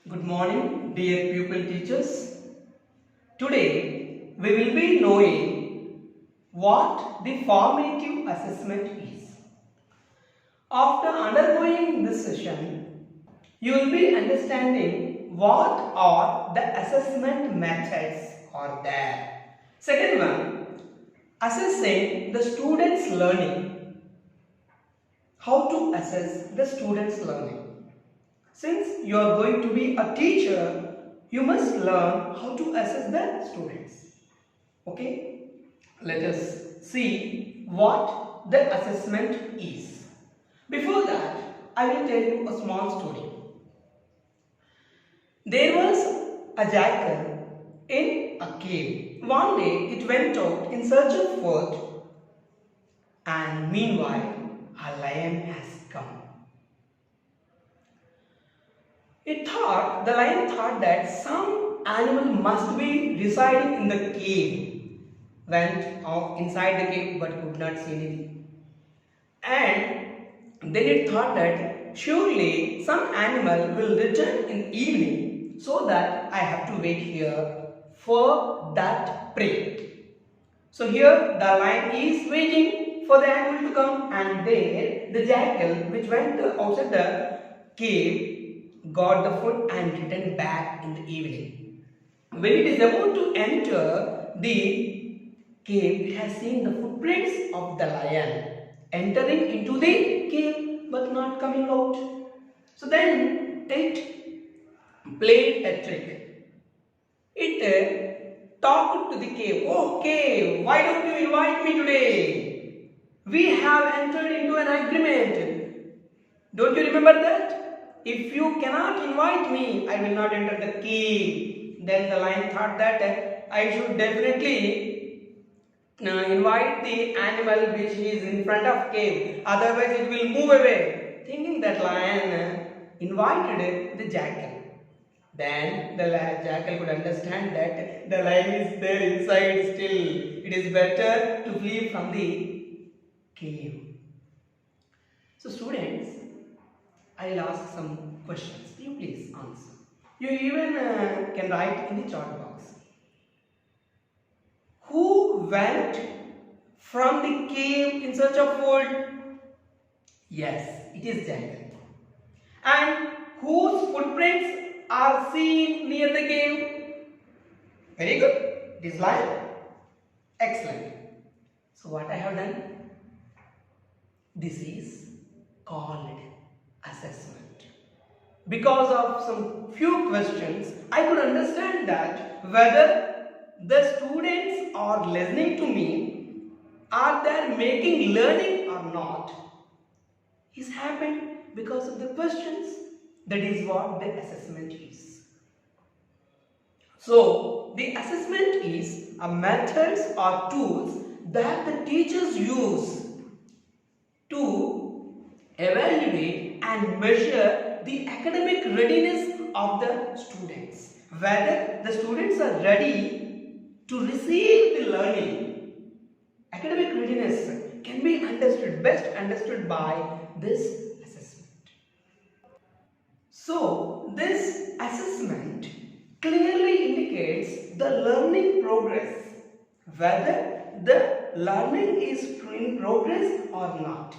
Good morning, dear pupil teachers. Today we will be knowing what the formative assessment is. After undergoing this session, you will be understanding what are the assessment methods are there. Second one, assessing the students' learning. How to assess the students' learning? Since you are going to be a teacher, you must learn how to assess the students. Okay? Let us see what the assessment is. Before that, I will tell you a small story. There was a jackal in a cave. One day it went out in search of food, and meanwhile a lion has come. The lion thought that some animal must be residing in the cave. Went out inside the cave but could not see anything. And then it thought that surely some animal will return in evening, so that I have to wait here for that prey. So here the lion is waiting for the animal to come, and there the jackal, which went outside the cave, got the food and returned back in the evening. When it is about to enter the cave, it has seen the footprints of the lion entering into the cave but not coming out. So then it played a trick. It talked to the cave. "Oh cave, why don't you invite me today? We have entered into an agreement. Don't you remember that? If you cannot invite me, I will not enter the cave." Then the lion thought that I should definitely invite the animal which is in front of cave, otherwise it will move away. Thinking that, lion invited the jackal. Then the jackal could understand that the lion is there inside still. It is better to flee from the cave. So students, I will ask some questions. You please answer. You even can write in the chat box. Who went from the cave in search of food? Yes, it is jackal. And whose footprints are seen near the cave? Very good. It is lion. Excellent. So what I have done? This is called assessment. Because of some few questions, I could understand that whether the students are listening to me, are they making learning or not, is happened because of the questions. That is what the assessment is. So the assessment is a methods or tools that the teachers use to evaluate and measure the academic readiness of the students. Whether the students are ready to receive the learning. Academic readiness can be best understood by this assessment. So, this assessment clearly indicates the learning progress, whether the learning is in progress or not.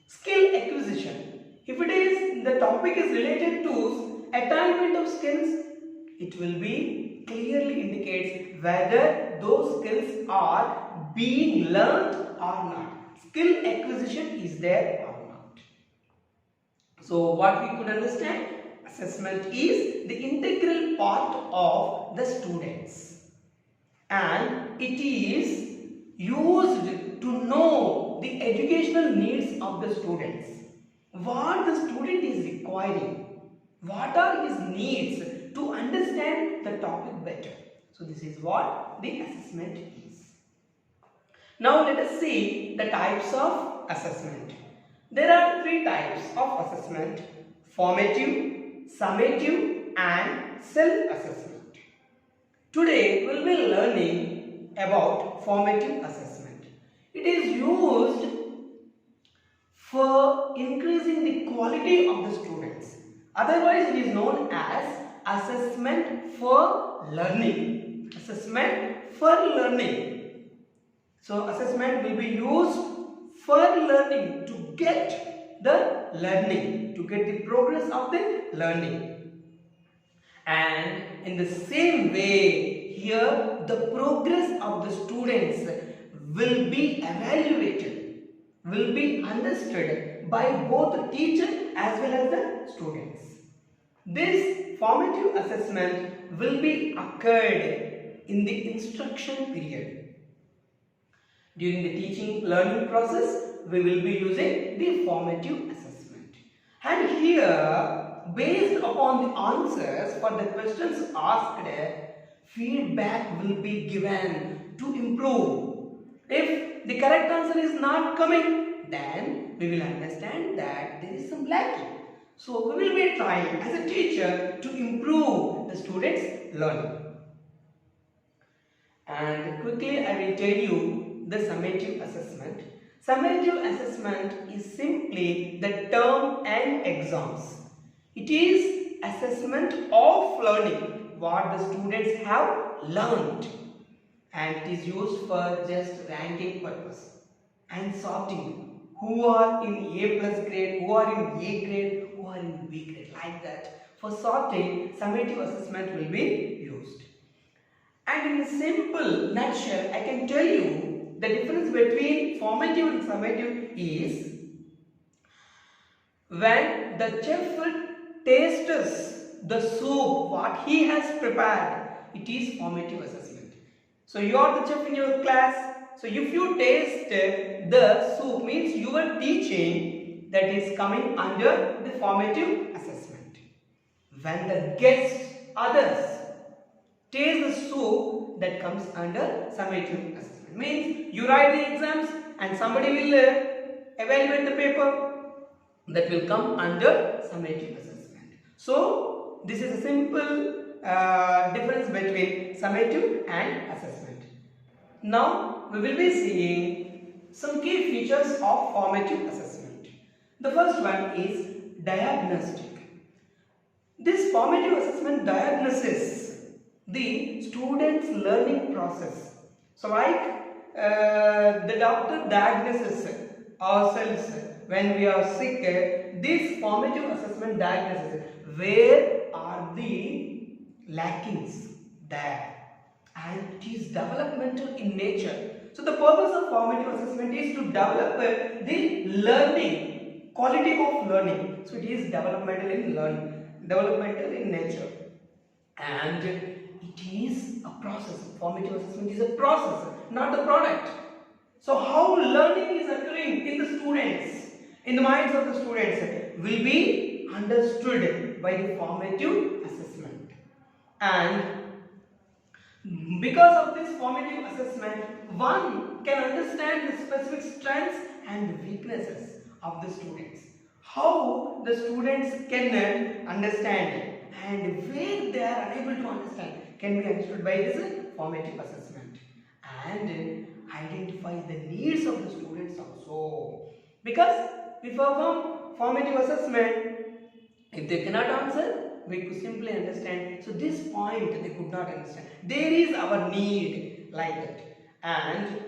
Skill acquisition. If it is, the topic is related to attainment of skills, it will be clearly indicates whether those skills are being learned or not. Skill acquisition is there or not. So what we could understand, assessment is the integral part of the students, and it is used to know the educational needs of the students. What the student is requiring, what are his needs to understand the topic better. So this is what the assessment is. Now let us see the types of assessment. There are three types of assessment: formative, summative and self-assessment. Today we will be learning about formative assessment. It is used for increasing the quality of the students. Otherwise, it is known as assessment for learning. Assessment for learning. So assessment will be used for learning, to get the learning, to get the progress of the learning. And in the same way, here the progress of the students will be evaluated, will be understood by both the teacher as well as the students. This formative assessment will be occurred in the instruction period. During the teaching learning process, we will be using the formative assessment. And here, based upon the answers for the questions asked, feedback will be given to improve. If the correct answer is not coming, then we will understand that there is some lacking. So we will be trying as a teacher to improve the students' learning. And quickly I will tell you the summative assessment. Summative assessment is simply the term and exams. It is assessment of learning, what the students have learned, and it is used for just ranking purpose and sorting. Who are in A plus grade, who are in A grade, who are in B grade, like that. For sorting, summative assessment will be used. And in a simple nutshell, I can tell you the difference between formative and summative is when the chef tastes the soup, what he has prepared, it is formative assessment. So you are the chef in your class. So if you taste the soup, means you are teaching, that is coming under the formative assessment. When the guests, others, taste the soup, that comes under summative assessment. Means you write the exams and somebody will evaluate the paper, that will come under summative assessment. So this is a simple difference between summative and assessment. Now we will be seeing some key features of formative assessment. The first one is diagnostic. This formative assessment diagnoses the student's learning process. So like the doctor diagnoses ourselves when we are sick, this formative assessment diagnoses where are the lackings there, and it is developmental in nature. So the purpose of formative assessment is to develop the learning, quality of learning. So it is developmental in learning, developmental in nature, and it is a process. Formative assessment is a process, not the product. So how learning is occurring in the students, in the minds of the students, will be understood by the formative assessment. And because of this formative assessment, one can understand the specific strengths and weaknesses of the students. How the students can understand and where they are unable to understand can be understood by this formative assessment. And identify the needs of the students also. Because we perform formative assessment, if they cannot answer, we could simply understand. So this point they could not understand. There is our need, like that, and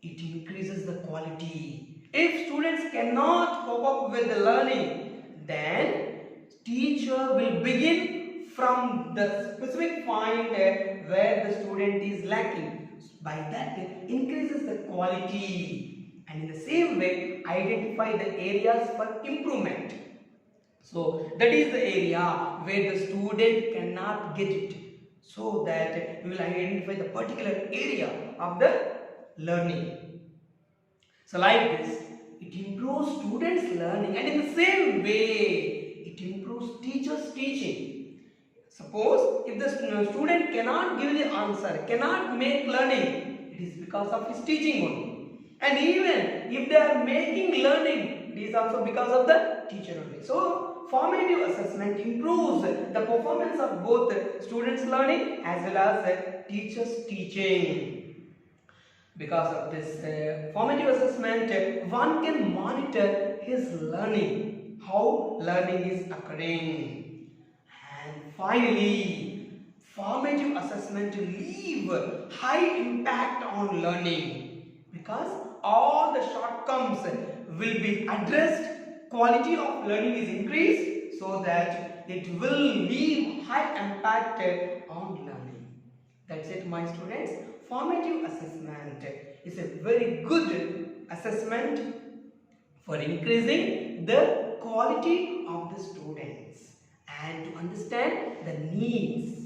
it increases the quality. If students cannot cope up with the learning, then teacher will begin from the specific point where the student is lacking. By that, it increases the quality, and in the same way identify the areas for improvement. So that is the area where the student cannot get it, so that we will identify the particular area of the learning. So like this, it improves students' learning, and in the same way it improves teachers' teaching. Suppose if the student cannot give the answer, cannot make learning, it is because of his teaching only. And even if they are making learning, it is also because of the teacher only. So formative assessment improves the performance of both students' learning as well as teachers' teaching. Because of this formative assessment, one can monitor his learning, how learning is occurring. And Finally, formative assessment leave high impact on learning because all the shortcomings will be addressed, quality of learning is increased so that it will leave high impact on learning. That's it, my students. Formative assessment is a very good assessment for increasing the quality of the students and to understand the needs